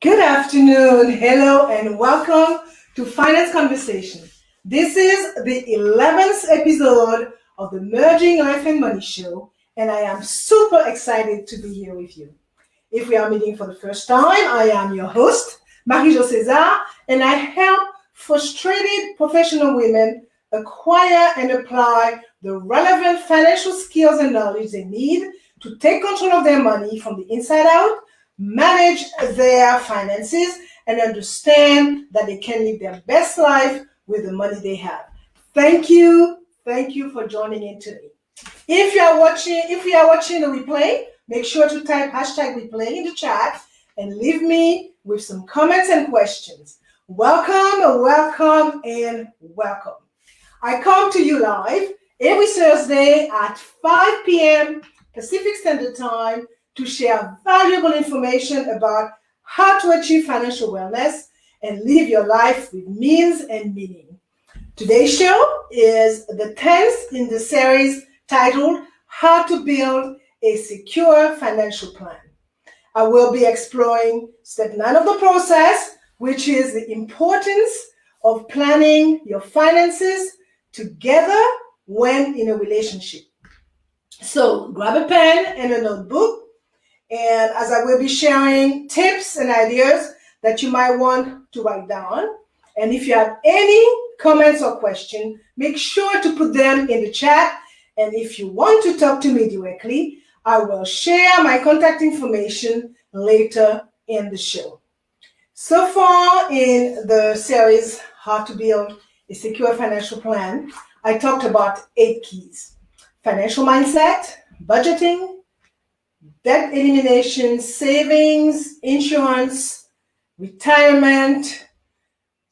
Good afternoon, hello, and welcome to Finance Conversation. This is the 11th episode of the Merging Life and Money Show, and I am super excited to be here with you. If we are meeting for the first time, I am your host, Marie-Jo César, and I help frustrated professional women acquire and apply the relevant financial skills and knowledge they need to take control of their money from the inside out, manage their finances, and understand that they can live their best life with the money they have. Thank you for joining in today. If you are watching the replay, make sure to type hashtag replay in the chat and leave me with some comments and questions. Welcome. I come to you live every Thursday at 5 p.m. Pacific Standard Time to share valuable information about how to achieve financial wellness and live your life with means and meaning. Today's show is the 10th in the series titled How to Build a Secure Financial Plan. I will be exploring step 9 of the process, which is the importance of planning your finances together when in a relationship. So grab a pen and a notebook, and as I will be sharing tips and ideas that you might want to write down. And if you have any comments or questions, make sure to put them in the chat. And if you want to talk to me directly, I will share my contact information later in the show. So far in the series, How to Build a Secure Financial Plan, I talked about 8 keys: financial mindset, budgeting, debt elimination, savings, insurance, retirement,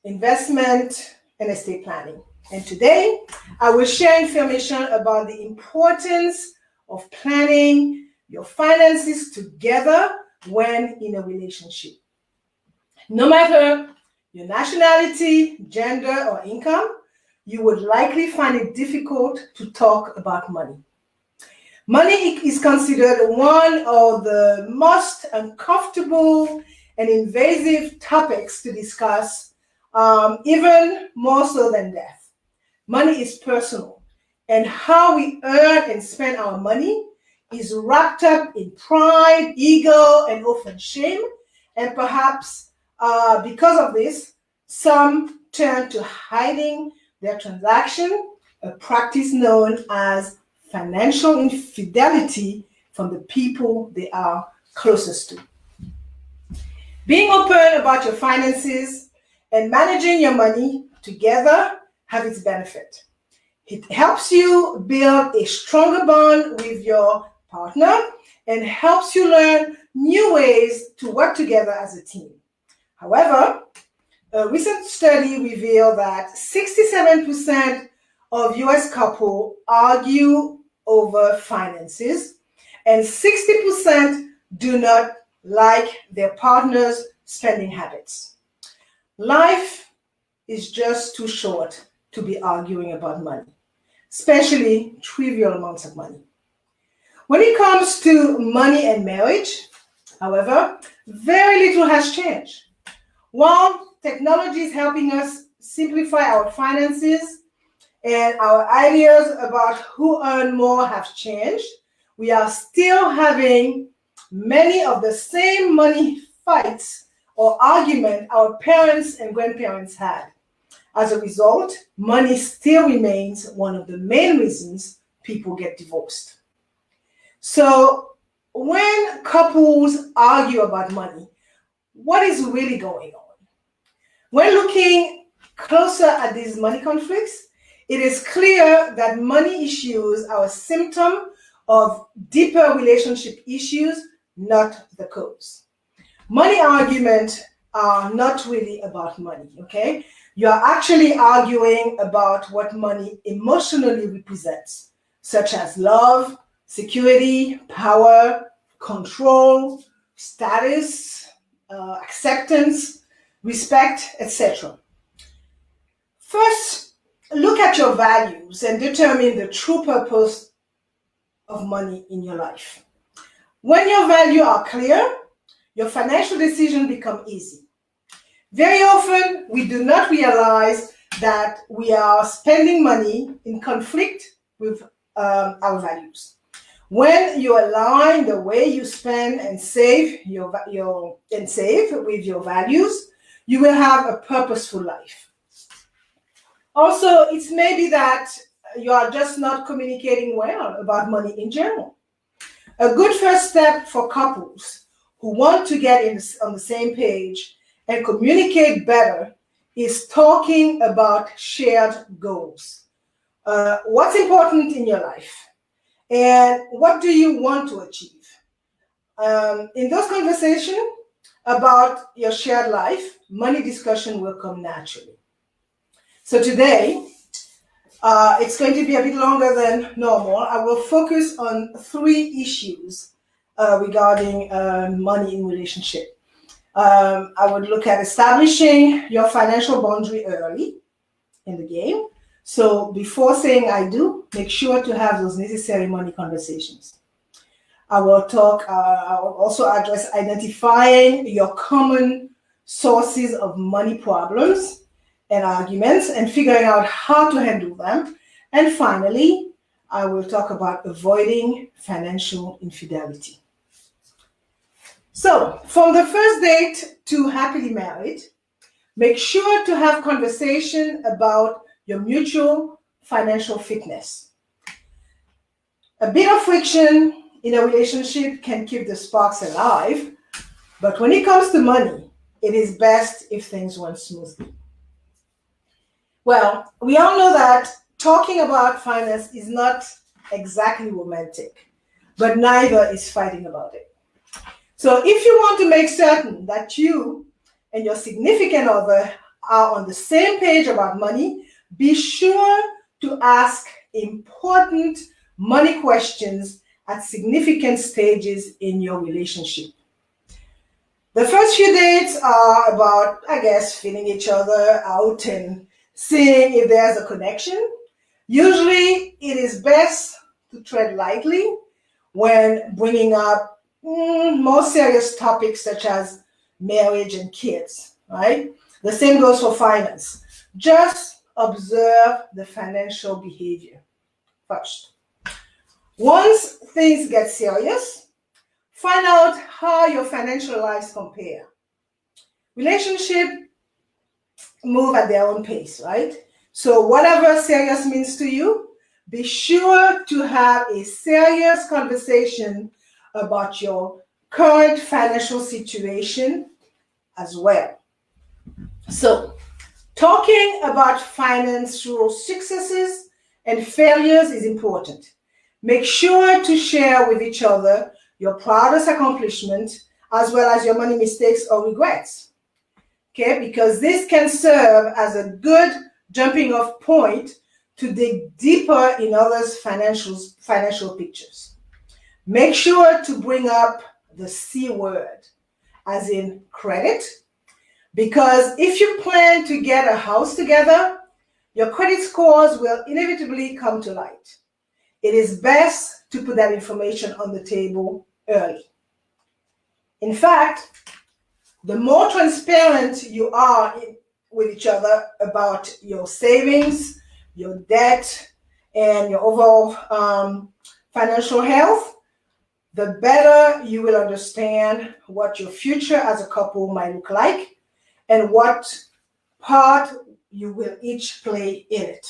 investment, and estate planning. And today, I will share information about the importance of planning your finances together when in a relationship. No matter your nationality, gender, or income, you would likely find it difficult to talk about money. Money is considered one of the most uncomfortable and invasive topics to discuss, even more so than death. Money is personal, and how we earn and spend our money is wrapped up in pride, ego, and often shame. And perhaps because of this, some turn to hiding their transaction, a practice known as financial infidelity from the people they are closest to. Being open about your finances and managing your money together have its benefit. It helps you build a stronger bond with your partner and helps you learn new ways to work together as a team. However, a recent study revealed that 67% of US couples argue over finances, and 60% do not like their partner's spending habits. Life is just too short to be arguing about money, especially trivial amounts of money. When it comes to money and marriage, however, very little has changed. While technology is helping us simplify our finances and our ideas about who earns more have changed, we are still having many of the same money fights or arguments our parents and grandparents had. As a result, money still remains one of the main reasons people get divorced. So when couples argue about money, what is really going on? When looking closer at these money conflicts, it is clear that money issues are a symptom of deeper relationship issues, not the cause. Money arguments are not really about money, okay? You are actually arguing about what money emotionally represents, such as love, security, power, control, status, acceptance, respect, etc. First, look at your values and determine the true purpose of money in your life. When your values are clear, your financial decisions become easy. Very often, we do not realize that we are spending money in conflict with our values. When you align the way you spend and save with your values, you will have a purposeful life. Also, it's maybe that you are just not communicating well about money in general. A good first step for couples who want to get on the same page and communicate better is talking about shared goals. What's important in your life? And what do you want to achieve? In those conversations about your shared life, money discussion will come naturally. So today, it's going to be a bit longer than normal. I will focus on 3 issues regarding money in relationship. I would look at establishing your financial boundary early in the game. So before saying I do, make sure to have those necessary money conversations. I will also address identifying your common sources of money problems and arguments and figuring out how to handle them. And finally, I will talk about avoiding financial infidelity. So from the first date to happily married, make sure to have conversation about your mutual financial fitness. A bit of friction in a relationship can keep the sparks alive, but when it comes to money, it is best if things run smoothly. Well, we all know that talking about finance is not exactly romantic, but neither is fighting about it. So if you want to make certain that you and your significant other are on the same page about money, be sure to ask important money questions at significant stages in your relationship. The first few dates are about, feeling each other out and seeing if there's a connection. Usually, it is best to tread lightly when bringing up more serious topics such as marriage and kids, right? The same goes for finance. Just observe the financial behavior first. Once things get serious, find out how your financial lives compare. Relationships move at their own pace, right? So whatever serious means to you, be sure to have a serious conversation about your current financial situation as well. So, talking about financial successes and failures is important. Make sure to share with each other your proudest accomplishment as well as your money mistakes or regrets. Okay, because this can serve as a good jumping off point to dig deeper in others' financial pictures. Make sure to bring up the C word, as in credit, because if you plan to get a house together, your credit scores will inevitably come to light. It is best to put that information on the table early. In fact, the more transparent you are with each other about your savings, your debt, and your overall financial health, the better you will understand what your future as a couple might look like and what part you will each play in it.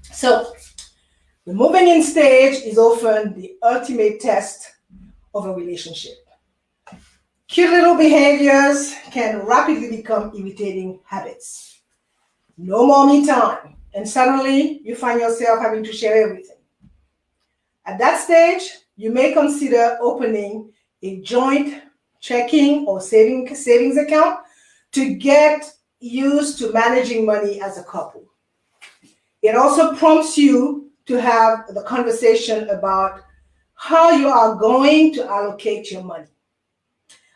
So, the moving in stage is often the ultimate test of a relationship. Cute little behaviors can rapidly become irritating habits. No more me time, and suddenly you find yourself having to share everything. At that stage, you may consider opening a joint checking or savings account to get used to managing money as a couple. It also prompts you to have the conversation about how you are going to allocate your money.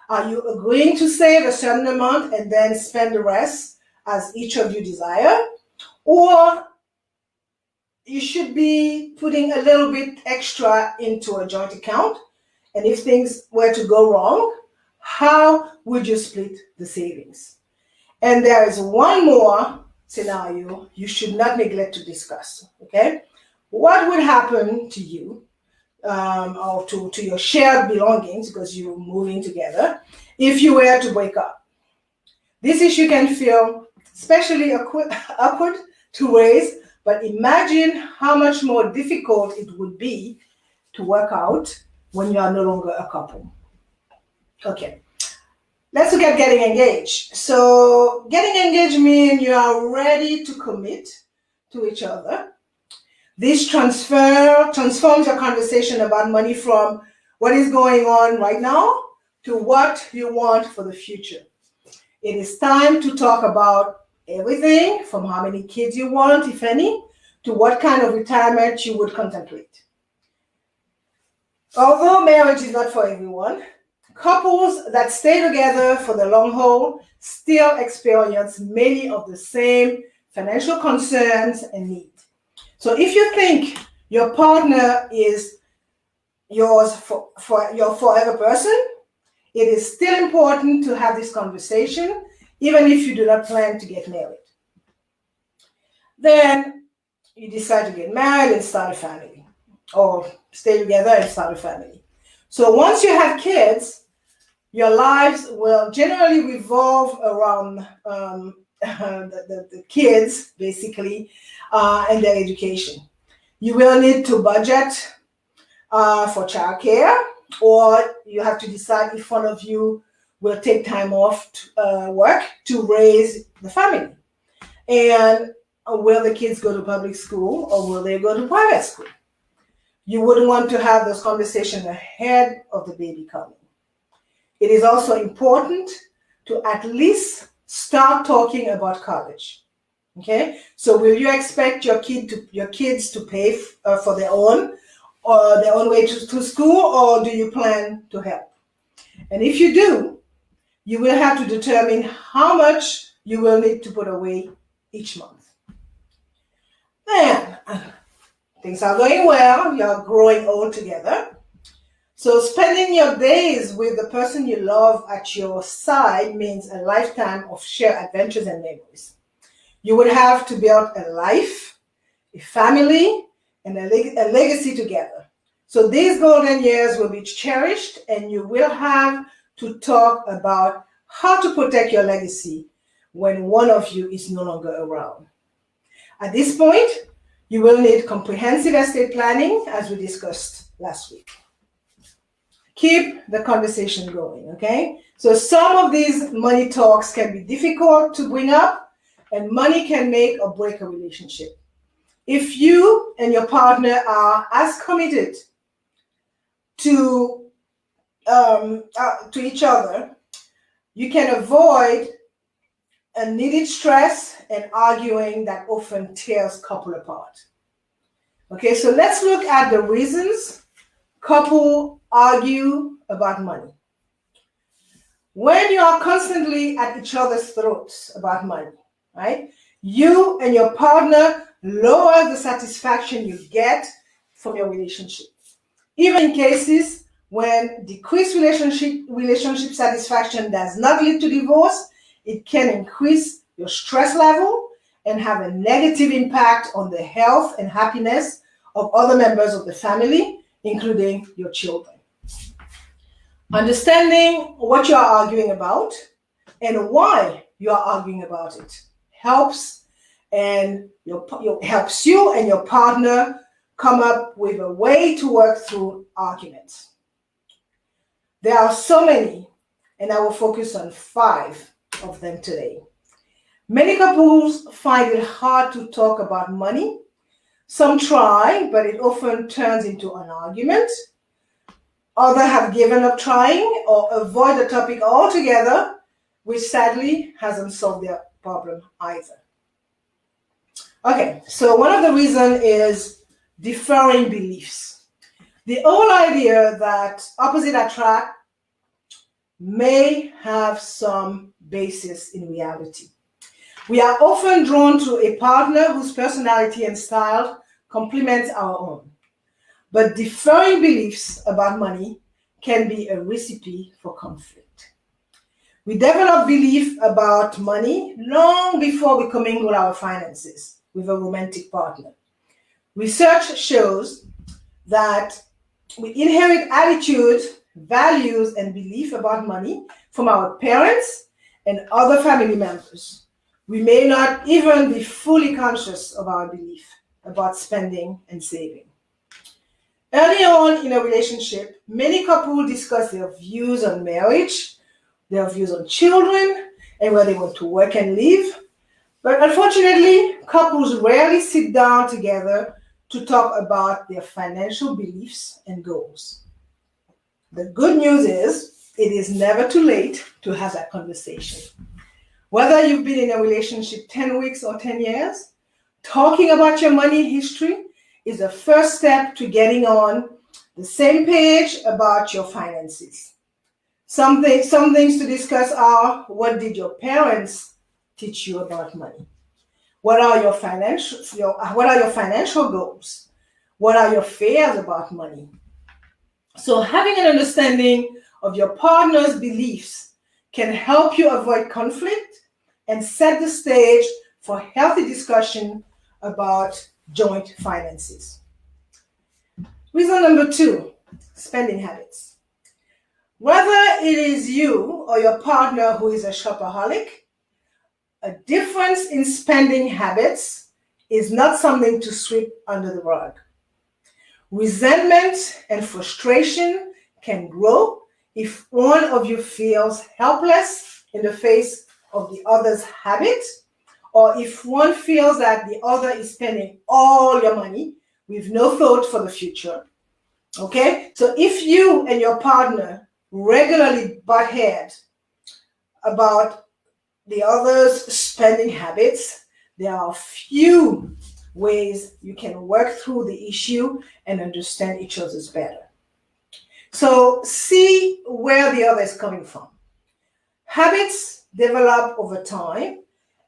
Are you agreeing to save a certain amount and then spend the rest as each of you desire? Or you should be putting a little bit extra into a joint account, and if things were to go wrong, How would you split the savings? And there is one more scenario you should not neglect to discuss. Okay, what would happen to you or to your shared belongings, because you're moving together, if you were to break up? This issue can feel especially awkward to raise, but imagine how much more difficult it would be to work out when you are no longer a couple. Okay, let's look at getting engaged. So getting engaged means you are ready to commit to each other. This transforms your conversation about money from what is going on right now to what you want for the future. It is time to talk about everything from how many kids you want, if any, to what kind of retirement you would contemplate. Although marriage is not for everyone, couples that stay together for the long haul still experience many of the same financial concerns and needs. So if you think your partner is yours for your forever person, it is still important to have this conversation, even if you do not plan to get married. Then you decide to get married and start a family, or stay together and start a family. So once you have kids, your lives will generally revolve around the kids, basically, and their education. You will need to budget for childcare, or you have to decide if one of you will take time off work to raise the family. And will the kids go to public school or will they go to private school? You wouldn't want to have those conversations ahead of the baby coming. It is also important to at least start talking about college. Okay, so will you expect your kids to pay for their own way to school, or do you plan to help? And if you do, you will have to determine how much you will need to put away each month. Then things are going well, you're growing old together. So spending your days with the person you love at your side means a lifetime of shared adventures and memories. You would have to build a life, a family, and a legacy together. So these golden years will be cherished, and you will have to talk about how to protect your legacy when one of you is no longer around. At this point, you will need comprehensive estate planning, as we discussed last week. Keep the conversation going, okay? So some of these money talks can be difficult to bring up, and money can make or break a relationship. If you and your partner are as committed to each other, you can avoid unneeded stress and arguing that often tears couple apart. Okay, so let's look at the reasons couple argue about money. When you are constantly at each other's throats about money, right, you and your partner lower the satisfaction you get from your relationship. Even in cases when decreased relationship satisfaction does not lead to divorce, it can increase your stress level and have a negative impact on the health and happiness of other members of the family, including your children. Understanding what you are arguing about and why you are arguing about it helps you and your partner come up with a way to work through arguments. There are so many, and I will focus on 5 of them today. Many couples find it hard to talk about money. Some try, but it often turns into an argument. Others have given up trying or avoid the topic altogether, which sadly hasn't solved their problem either. Okay, so one of the reasons is differing beliefs. The whole idea that opposites attract may have some basis in reality. We are often drawn to a partner whose personality and style complements our own. But differing beliefs about money can be a recipe for conflict. We develop belief about money long before we commingle our finances with a romantic partner. Research shows that we inherit attitude, values, and belief about money from our parents and other family members. We may not even be fully conscious of our belief about spending and saving. Early on in a relationship, many couples discuss their views on marriage, their views on children, and where they want to work and live. But unfortunately, couples rarely sit down together to talk about their financial beliefs and goals. The good news is it is never too late to have that conversation. Whether you've been in a relationship 10 weeks or 10 years, talking about your money history is the first step to getting on the same page about your finances. Some things to discuss are: what did your parents teach you about money? What are your financial goals? What are your fears about money? So having an understanding of your partner's beliefs can help you avoid conflict and set the stage for healthy discussion about joint finances. Reason number 2, spending habits. Whether it is you or your partner who is a shopaholic, a difference in spending habits is not something to sweep under the rug. Resentment and frustration can grow if one of you feels helpless in the face of the other's habit, or if one feels that the other is spending all your money with no thought for the future. Okay? So if you and your partner regularly butt heads about the other's spending habits, there are a few ways you can work through the issue and understand each other's better. So see where the other is coming from. Habits develop over time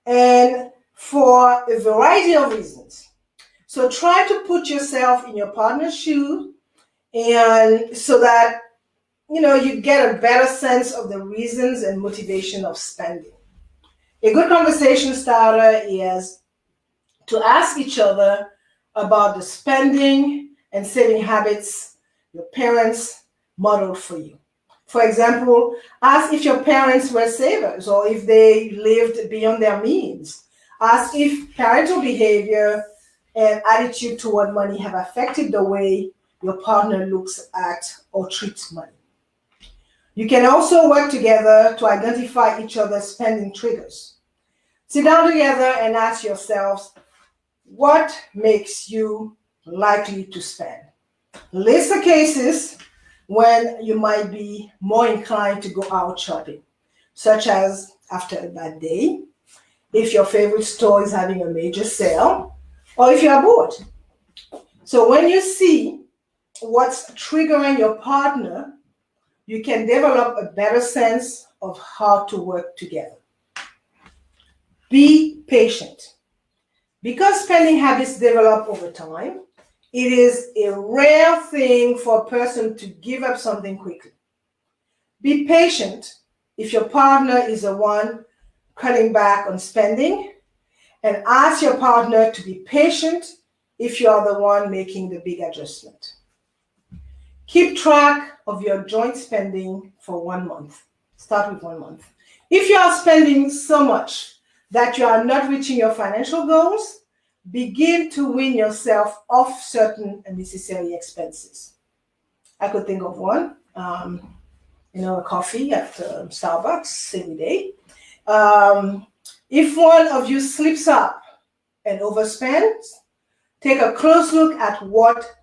and for a variety of reasons. So try to put yourself in your partner's shoes, and so that you get a better sense of the reasons and motivation of spending. A good conversation starter is to ask each other about the spending and saving habits your parents modeled for you. For example, ask if your parents were savers or if they lived beyond their means. Ask if parental behavior and attitude toward money have affected the way your partner looks at or treats money. You can also work together to identify each other's spending triggers. Sit down together and ask yourselves, what makes you likely to spend? List the cases when you might be more inclined to go out shopping, such as after a bad day, if your favorite store is having a major sale, or if you are bored. So when you see what's triggering your partner, you can develop a better sense of how to work together. Be patient. Because spending habits develop over time, it is a rare thing for a person to give up something quickly. Be patient if your partner is the one cutting back on spending, and ask your partner to be patient if you are the one making the big adjustment. Keep track of your joint spending for 1 month. Start with 1 month. If you are spending so much that you are not reaching your financial goals, begin to wean yourself off certain unnecessary expenses. I could think of one, a coffee at Starbucks every day. If one of you slips up and overspends, take a close look at what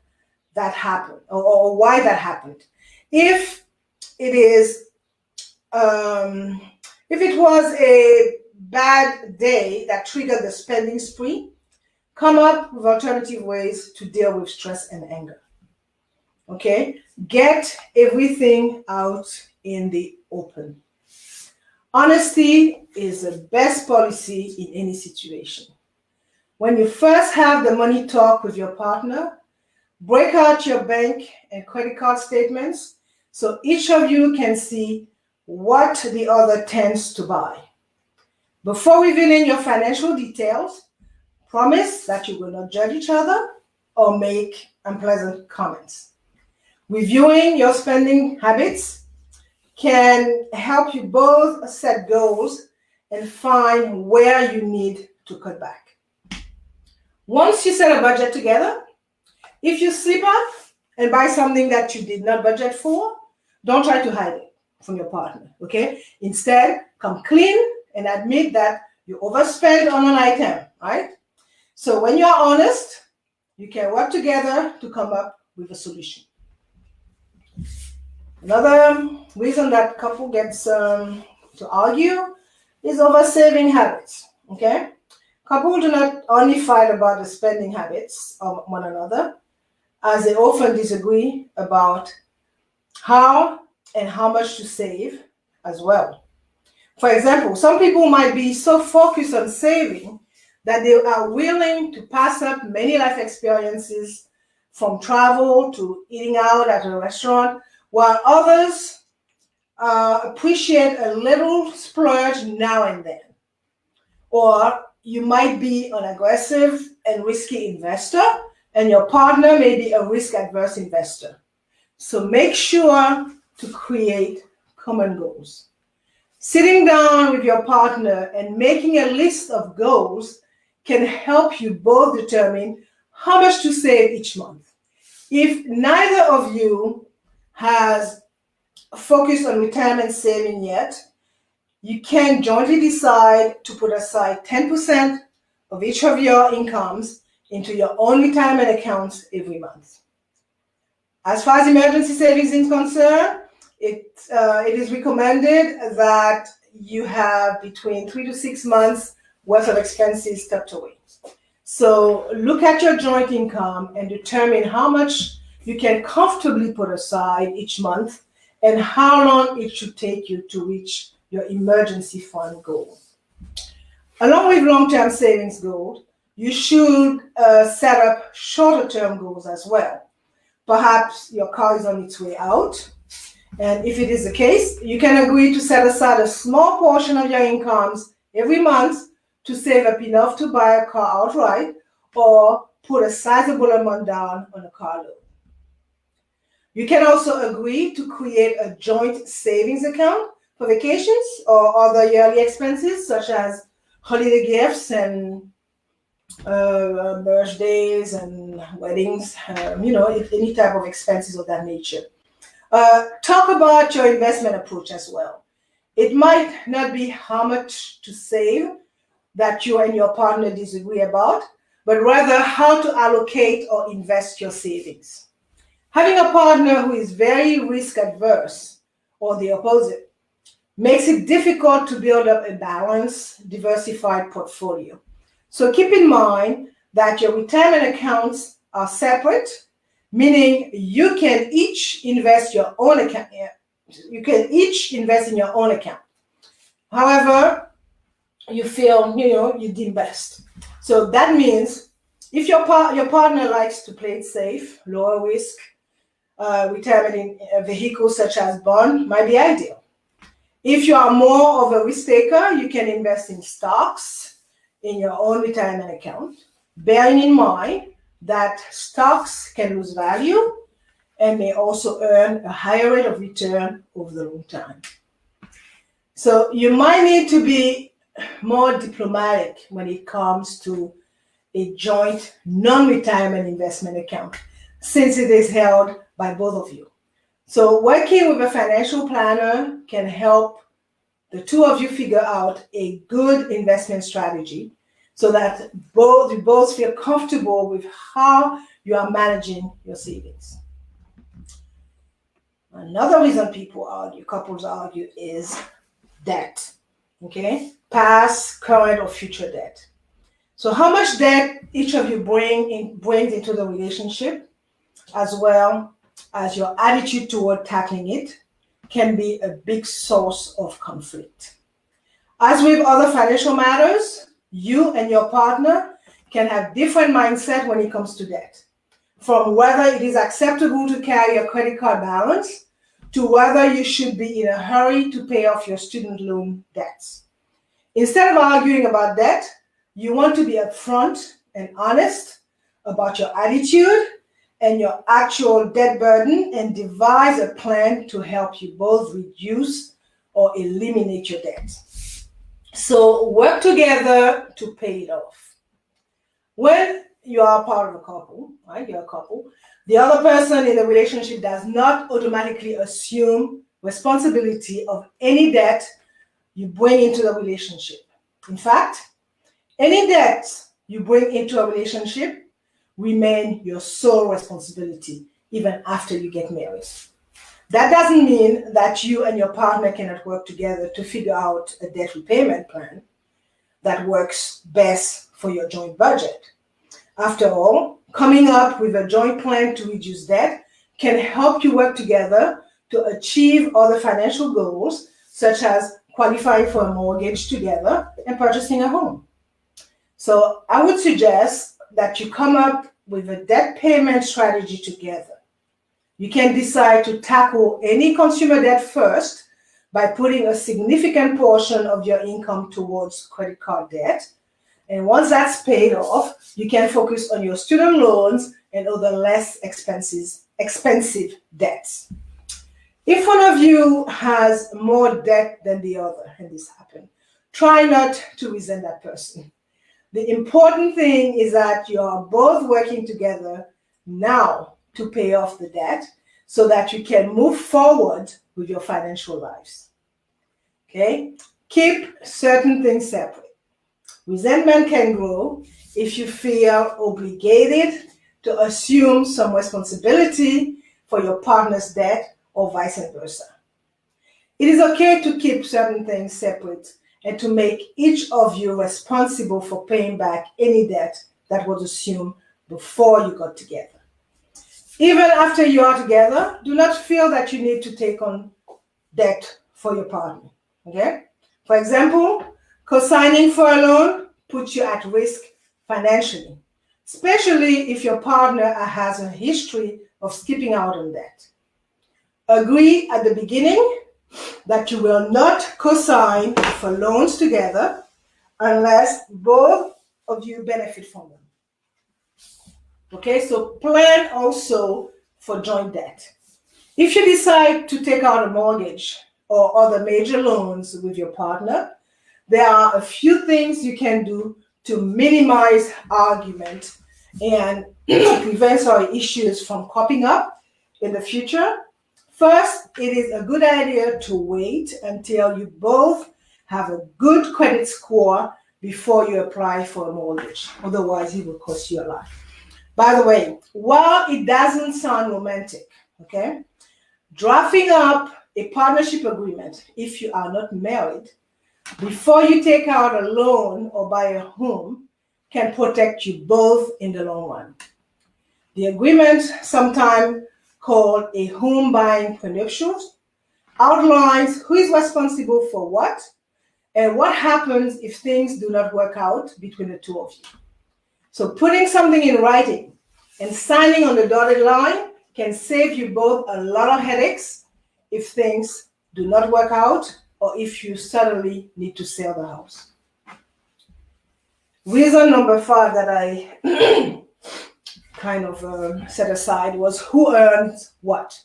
that happened or why that happened. If it was a bad day that triggered the spending spree, come up with alternative ways to deal with stress and anger. Okay? Get everything out in the open. Honesty is the best policy in any situation. When you first have the money talk with your partner, break out your bank and credit card statements so each of you can see what the other tends to buy. Before revealing your financial details, promise that you will not judge each other or make unpleasant comments. Reviewing your spending habits can help you both set goals and find where you need to cut back. Once you set a budget together, if you slip up and buy something that you did not budget for, don't try to hide it from your partner, okay? Instead, come clean and admit that you overspent on an item, right? So when you are honest, you can work together to come up with a solution. Another reason that couple gets to argue is over saving habits, okay? Couples do not only fight about the spending habits of one another, as they often disagree about how and how much to save as well. For example, some people might be so focused on saving that they are willing to pass up many life experiences, from travel to eating out at a restaurant, while others appreciate a little splurge now and then. Or you might be an aggressive and risky investor, and your partner may be a risk-averse investor. So make sure to create common goals. Sitting down with your partner and making a list of goals can help you both determine how much to save each month. If neither of you has focused on retirement saving yet, you can jointly decide to put aside 10% of each of your incomes into your own retirement accounts every month. As far as emergency savings is concerned, it is recommended that you have between 3 to 6 months worth of expenses tucked away. So look at your joint income and determine how much you can comfortably put aside each month and how long it should take you to reach your emergency fund goal. Along with long-term savings goals, you should set up shorter-term goals as well. Perhaps your car is on its way out, and if it is the case, you can agree to set aside a small portion of your incomes every month to save up enough to buy a car outright or put a sizable amount down on a car loan. You can also agree to create a joint savings account for vacations or other yearly expenses such as holiday gifts and birthdays and weddings, any type of expenses of that nature. Talk about your investment approach as well. It might not be how much to save that you and your partner disagree about, but rather how to allocate or invest your savings. Having a partner who is very risk adverse, or the opposite, makes it difficult to build up a balanced, diversified portfolio. So keep in mind that your retirement accounts are separate, meaning you can each invest your own account. You can each invest in your own account. However, you feel you deem best. So that means if your partner likes to play it safe, lower risk, retirement in vehicles such as bond might be ideal. If you are more of a risk taker, you can invest in stocks in your own retirement account, bearing in mind that stocks can lose value and may also earn a higher rate of return over the long time. So you might need to be more diplomatic when it comes to a joint non-retirement investment account, since it is held by both of you. So working with a financial planner can help the two of you figure out a good investment strategy so that you both feel comfortable with how you are managing your savings. Another reason couples argue is debt, okay? Past, current, or future debt. So how much debt each of you brings into the relationship, as well as your attitude toward tackling it, can be a big source of conflict. As with other financial matters, you and your partner can have different mindset when it comes to debt, from whether it is acceptable to carry a credit card balance to whether you should be in a hurry to pay off your student loan debts. Instead of arguing about debt, you want to be upfront and honest about your attitude and your actual debt burden and devise a plan to help you both reduce or eliminate your debt. So work together to pay it off. When you are part of a couple, right? You're a couple. The other person in the relationship does not automatically assume responsibility of any debt you bring into the relationship. In fact, any debts you bring into a relationship remain your sole responsibility even after you get married. That doesn't mean that you and your partner cannot work together to figure out a debt repayment plan that works best for your joint budget. After all, coming up with a joint plan to reduce debt can help you work together to achieve other financial goals, such as qualifying for a mortgage together and purchasing a home. So I would suggest that you come up with a debt payment strategy together. You can decide to tackle any consumer debt first by putting a significant portion of your income towards credit card debt. And once that's paid off, you can focus on your student loans and other less expensive debts. If one of you has more debt than the other, and this happened, try not to resent that person. The important thing is that you are both working together now to pay off the debt so that you can move forward with your financial lives. Okay? Keep certain things separate. Resentment can grow if you feel obligated to assume some responsibility for your partner's debt or vice versa. It is okay to keep certain things separate and to make each of you responsible for paying back any debt that was assumed before you got together. Even after you are together, do not feel that you need to take on debt for your partner. Okay? For example, co-signing for a loan puts you at risk financially, especially if your partner has a history of skipping out on debt. Agree at the beginning that you will not co-sign for loans together unless both of you benefit from them. Okay, so plan also for joint debt. If you decide to take out a mortgage or other major loans with your partner, there are a few things you can do to minimize argument and prevent issues from cropping up in the future. First, it is a good idea to wait until you both have a good credit score before you apply for a mortgage. Otherwise, it will cost you a lot. By the way, while it doesn't sound romantic, okay, drafting up a partnership agreement if you are not married before you take out a loan or buy a home can protect you both in the long run. The agreement, sometimes called a home buying prenuptials, outlines who is responsible for what and what happens if things do not work out between the two of you. So putting something in writing and signing on the dotted line can save you both a lot of headaches if things do not work out or if you suddenly need to sell the house. Reason number 5 that I kind of set aside was who earns what.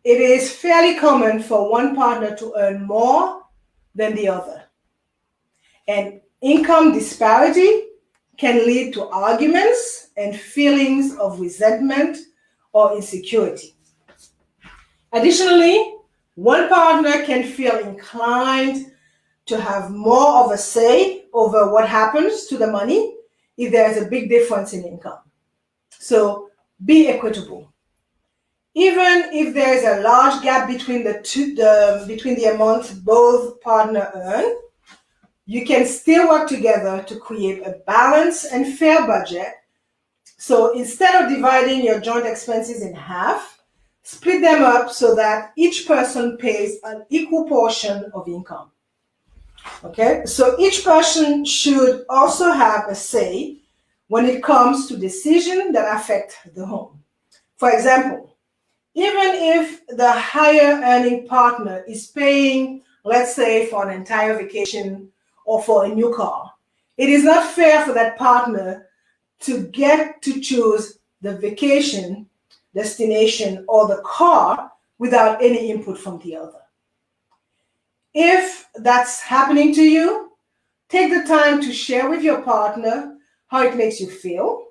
It is fairly common for one partner to earn more than the other. And income disparity can lead to arguments and feelings of resentment or insecurity. Additionally, one partner can feel inclined to have more of a say over what happens to the money if there is a big difference in income. So be equitable. Even if there is a large gap between the amounts both partners earn, you can still work together to create a balanced and fair budget. So instead of dividing your joint expenses in half, split them up so that each person pays an equal portion of income. Okay, so each person should also have a say when it comes to decisions that affect the home. For example, Even if the higher earning partner is paying, let's say, for an entire vacation or for a new car, it is not fair for that partner to get to choose the vacation destination or the car without any input from the other. If that's happening to you, take the time to share with your partner how it makes you feel.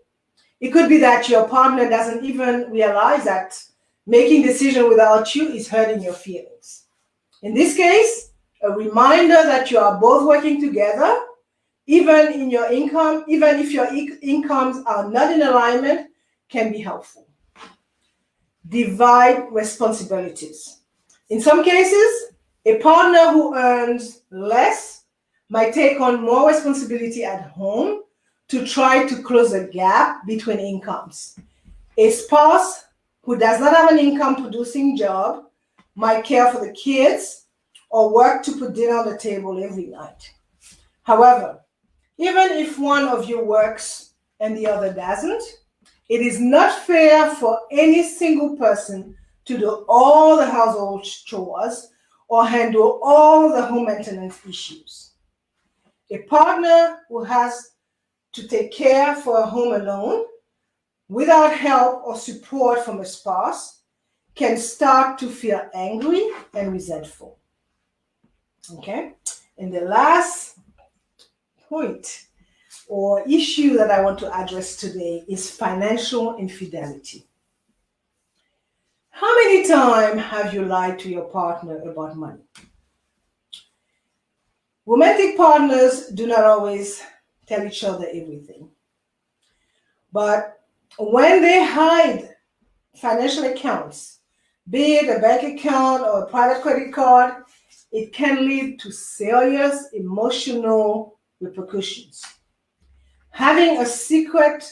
It could be that your partner doesn't even realize that making decisions without you is hurting your feelings. In this case, a reminder that you are both working together, even if your incomes are not in alignment, can be helpful. Divide responsibilities. In some cases, a partner who earns less might take on more responsibility at home to try to close a gap between incomes. A spouse who does not have an income producing job might care for the kids or work to put dinner on the table every night. However, even if one of you works and the other doesn't, it is not fair for any single person to do all the household chores or handle all the home maintenance issues. A partner who has to take care for a home alone without help or support from a spouse can start to feel angry and resentful. Okay? And the last point or issue that I want to address today is financial infidelity. How many times have you lied to your partner about money? Romantic partners do not always tell each other everything. But when they hide financial accounts, be it a bank account or a private credit card, it can lead to serious emotional repercussions. Having a secret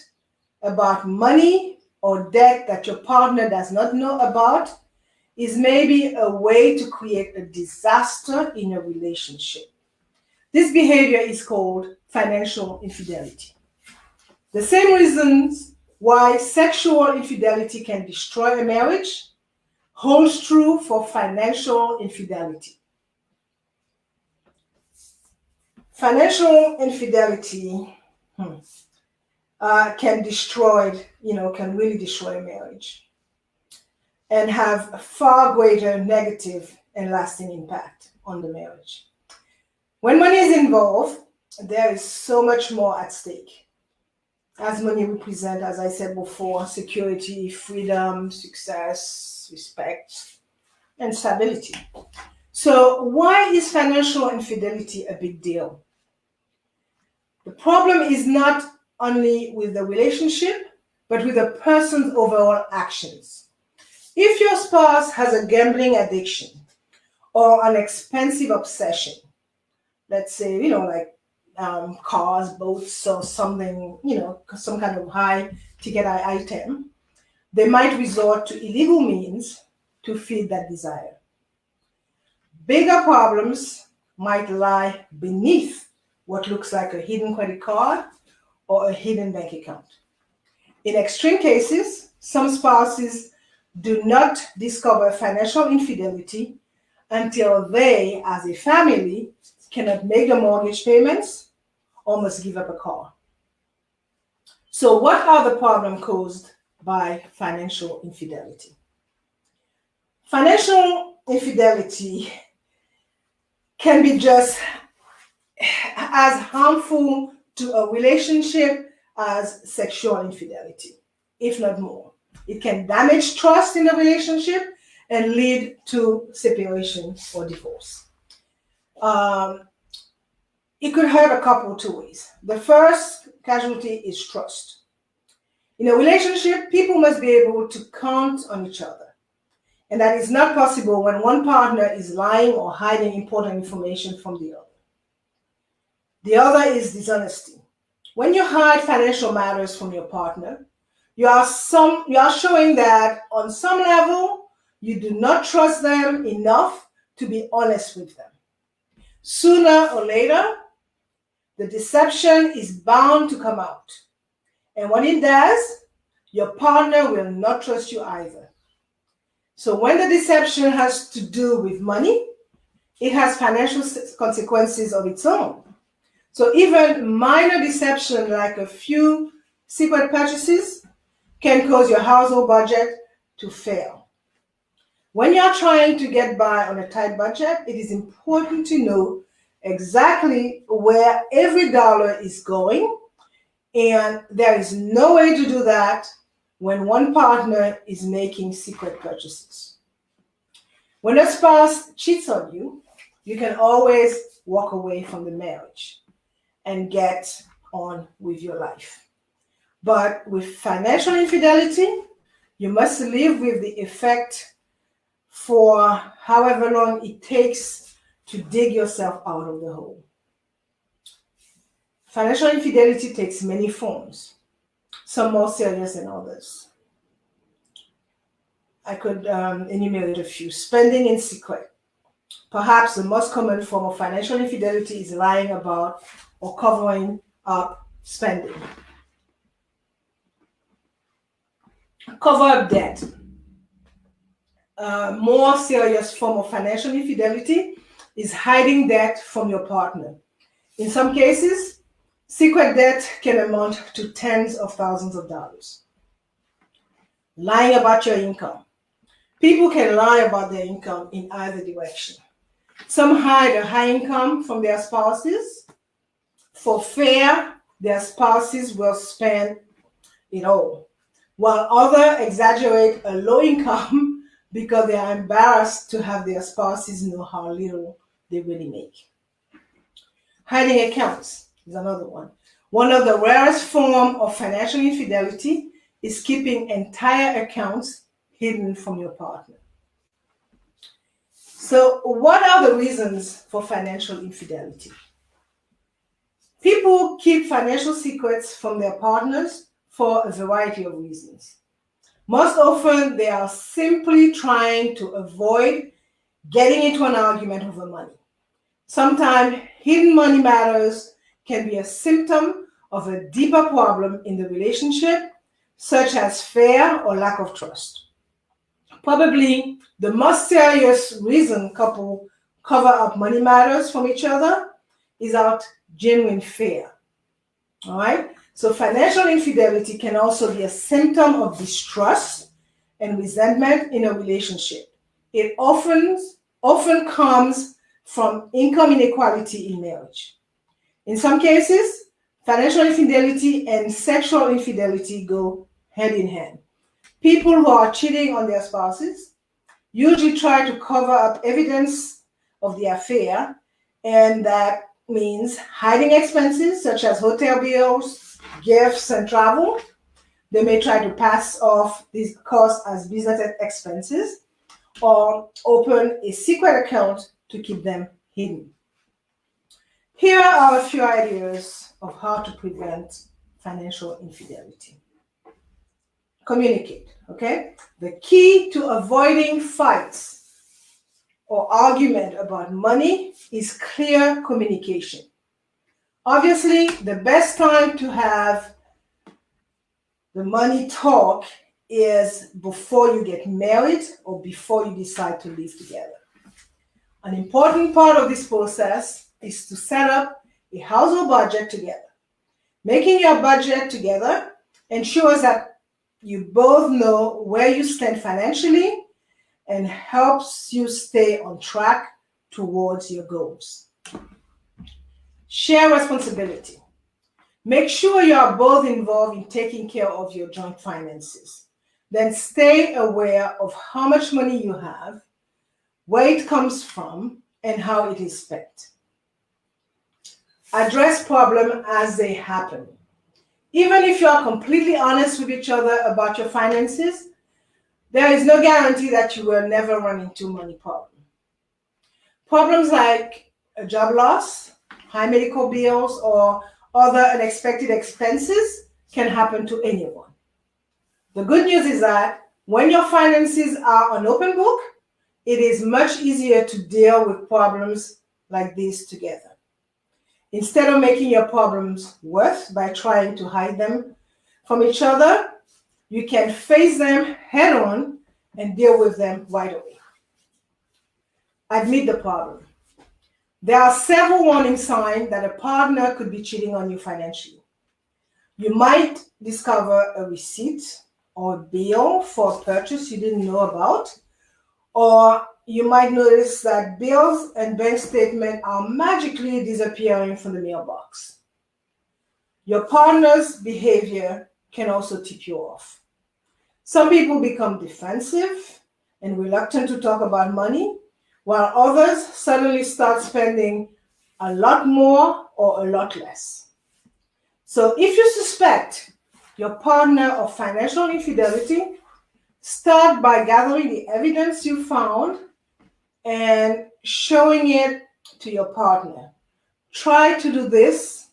about money or debt that your partner does not know about is maybe a way to create a disaster in a relationship. This behavior is called financial infidelity. The same reasons why sexual infidelity can destroy a marriage holds true for financial infidelity. Financial infidelity can really destroy a marriage and have a far greater negative and lasting impact on the marriage. When money is involved, there is so much more at stake. As money represents, as I said before, security, freedom, success, respect, and stability. So why is financial infidelity a big deal? The problem is not only with the relationship, but with the person's overall actions. If your spouse has a gambling addiction or an expensive obsession, let's say, like cars, boats, or something, some kind of high ticket item, they might resort to illegal means to feed that desire. Bigger problems might lie beneath what looks like a hidden credit card or a hidden bank account. In extreme cases, some spouses do not discover financial infidelity until they, as a family, cannot make the mortgage payments or must give up a car. So what are the problems caused by financial infidelity? Financial infidelity can be just as harmful to a relationship as sexual infidelity, if not more. It can damage trust in a relationship and lead to separation or divorce. It could hurt a couple two ways. The first casualty is trust. In a relationship, people must be able to count on each other. And that is not possible when one partner is lying or hiding important information from the other. The other is dishonesty. When you hide financial matters from your partner, you are showing that on some level, you do not trust them enough to be honest with them. Sooner or later, the deception is bound to come out. And when it does, your partner will not trust you either. So when the deception has to do with money, it has financial consequences of its own. So even minor deception like a few secret purchases can cause your household budget to fail. When you're trying to get by on a tight budget, it is important to know exactly where every dollar is going, and there is no way to do that when one partner is making secret purchases. When a spouse cheats on you, you can always walk away from the marriage and get on with your life. But with financial infidelity, you must live with the effect for however long it takes to dig yourself out of the hole. Financial infidelity takes many forms, some more serious than others. I could enumerate a few. Spending in secret. Perhaps the most common form of financial infidelity is lying about or covering up spending. Cover up debt. A more serious form of financial infidelity is hiding debt from your partner. In some cases, secret debt can amount to tens of thousands of dollars. Lying about your income. People can lie about their income in either direction. Some hide a high income from their spouses. For fear their spouses will spend it all, while others exaggerate a low income because they are embarrassed to have their spouses know how little they really make. Hiding accounts is another one. One of the rarest forms of financial infidelity is keeping entire accounts hidden from your partner. So, what are the reasons for financial infidelity? People keep financial secrets from their partners for a variety of reasons. Most often, they are simply trying to avoid getting into an argument over money. Sometimes, hidden money matters can be a symptom of a deeper problem in the relationship, such as fear or lack of trust. Probably the most serious reason couples cover up money matters from each other is out genuine fear. All right? So financial infidelity can also be a symptom of distrust and resentment in a relationship. It often comes from income inequality in marriage. In some cases, financial infidelity and sexual infidelity go hand in hand. People who are cheating on their spouses usually try to cover up evidence of the affair, and that means hiding expenses such as hotel bills, gifts, and travel. They may try to pass off these costs as business expenses or open a secret account to keep them hidden. Here are a few ideas of how to prevent financial infidelity. Communicate, okay? The key to avoiding fights or argument about money is clear communication. Obviously, the best time to have the money talk is before you get married or before you decide to live together. An important part of this process is to set up a household budget together. Making your budget together ensures that you both know where you stand financially and helps you stay on track towards your goals. Share responsibility. Make sure you are both involved in taking care of your joint finances. Then stay aware of how much money you have, where it comes from, and how it is spent. Address problems as they happen. Even if you are completely honest with each other about your finances, there is no guarantee that you will never run into money problems. Problems like a job loss, high medical bills, or other unexpected expenses can happen to anyone. The good news is that when your finances are an open book, it is much easier to deal with problems like this together. Instead of making your problems worse by trying to hide them from each other, you can face them head on and deal with them right away. Admit the problem. There are several warning signs that a partner could be cheating on you financially. You might discover a receipt or a bill for a purchase you didn't know about, or you might notice that bills and bank statements are magically disappearing from the mailbox. Your partner's behavior can also tip you off. Some people become defensive and reluctant to talk about money, while others suddenly start spending a lot more or a lot less. So if you suspect your partner of financial infidelity, start by gathering the evidence you found and showing it to your partner. Try to do this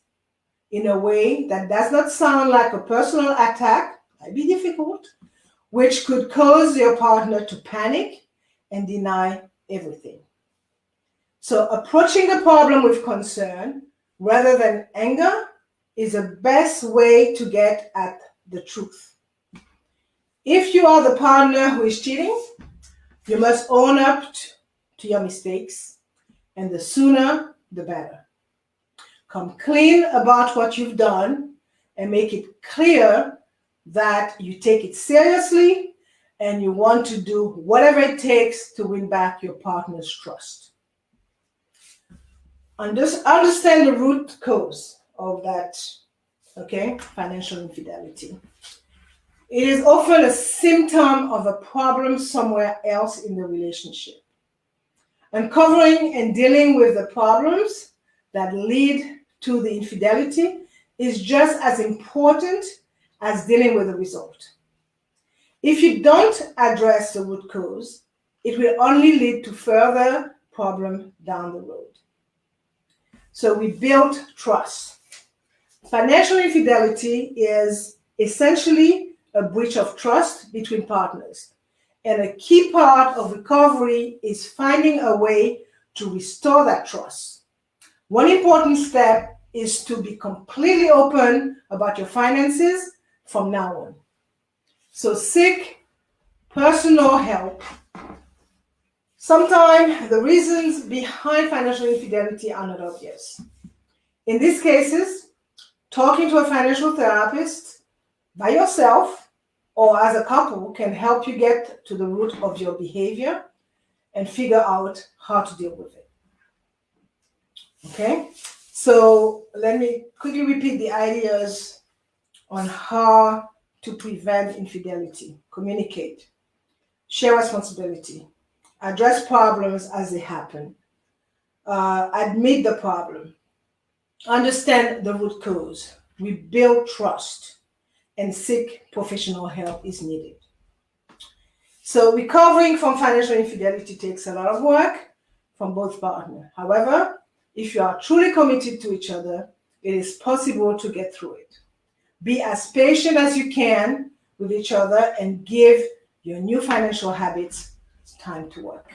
in a way that does not sound like a personal attack, might be difficult, which could cause your partner to panic and deny everything. So approaching the problem with concern rather than anger is the best way to get at the truth. If you are the partner who is cheating, you must own up to your mistakes, and the sooner the better. Come clean about what you've done and make it clear that you take it seriously and you want to do whatever it takes to win back your partner's trust. Understand the root cause of that, financial infidelity. It is often a symptom of a problem somewhere else in the relationship. Uncovering and dealing with the problems that lead to the infidelity is just as important as dealing with the result. If you don't address the root cause, it will only lead to further problems down the road. So we build trust. Financial infidelity is essentially a breach of trust between partners. And a key part of recovery is finding a way to restore that trust. One important step is to be completely open about your finances from now on. So seek personal help. Sometimes the reasons behind financial infidelity are not obvious. In these cases, talking to a financial therapist by yourself or as a couple can help you get to the root of your behavior and figure out how to deal with it. Okay, so let me quickly repeat the ideas on how to prevent infidelity. Communicate, share responsibility, address problems as they happen, admit the problem, understand the root cause, rebuild trust, and seek professional help is needed. So recovering from financial infidelity takes a lot of work from both partners. However, if you are truly committed to each other, it is possible to get through it. Be as patient as you can with each other and give your new financial habits time to work.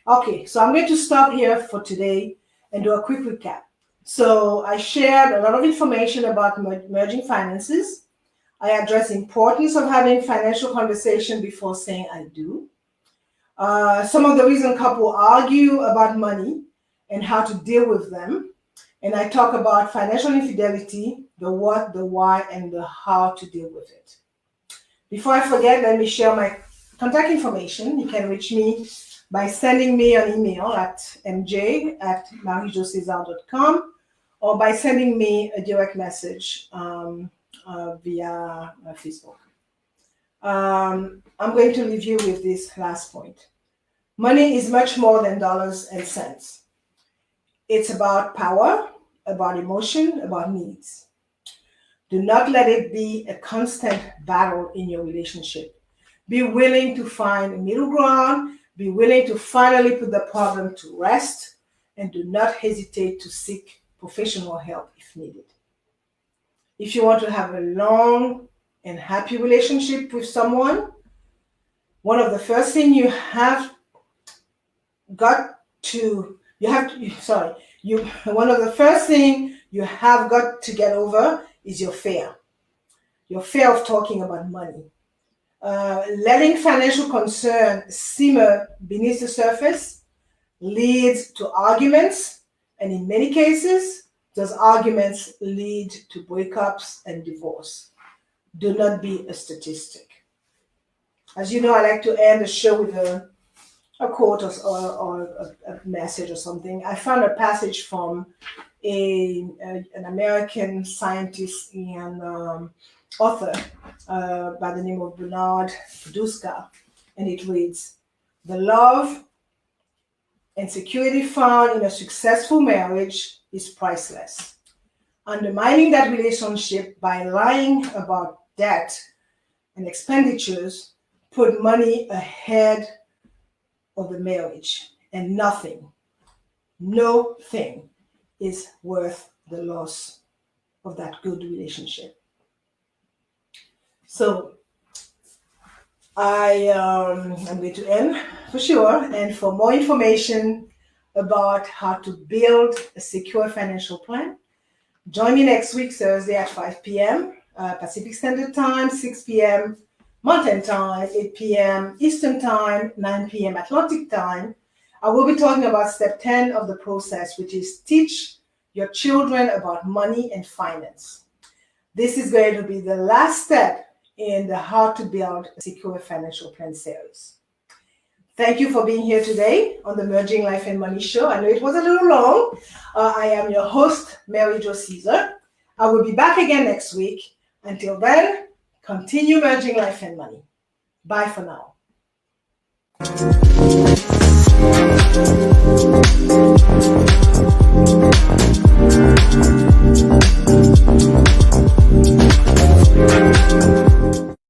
Okay, so I'm going to stop here for today and do a quick recap. So I shared a lot of information about merging finances. I addressed the importance of having financial conversation before saying I do. Some of the reasons couples argue about money and how to deal with them. And I talk about financial infidelity, the what, the why, and the how to deal with it. Before I forget, let me share my contact information. You can reach me by sending me an email at mj@mariejocesar.com or by sending me a direct message via Facebook. I'm going to leave you with this last point. Money is much more than dollars and cents. It's about power, about emotion, about needs. Do not let it be a constant battle in your relationship. Be willing to find a middle ground. Be willing to finally put the problem to rest, and do not hesitate to seek professional help if needed. If you want to have a long and happy relationship with someone, one of the first things one of the first things you have got to get over is your fear of talking about money. Letting financial concern simmer beneath the surface leads to arguments, and in many cases, those arguments lead to breakups and divorce. Do not be a statistic. As you know, I like to end the show with a quote or a message or something. I found a passage from an American scientist and author by the name of Bernard Duska, and it reads, "The love and security found in a successful marriage is priceless. Undermining that relationship by lying about debt and expenditures put money ahead of the marriage, and no thing is worth the loss of that good relationship." So I'm going to end for sure. And for more information about how to build a secure financial plan, join me next week, Thursday at 5 p.m. Pacific Standard Time, 6 p.m. Mountain Time, 8 p.m. Eastern Time, 9 p.m. Atlantic Time. I will be talking about step 10 of the process, which is teach your children about money and finance. This is going to be the last step in the How to Build a Secure Financial Plan series. Thank you for being here today on the Merging Life and Money Show. I know it was a little long. I am your host, Mary Jo Caesar. I will be back again next week. Until then, continue merging life and money. Bye for now.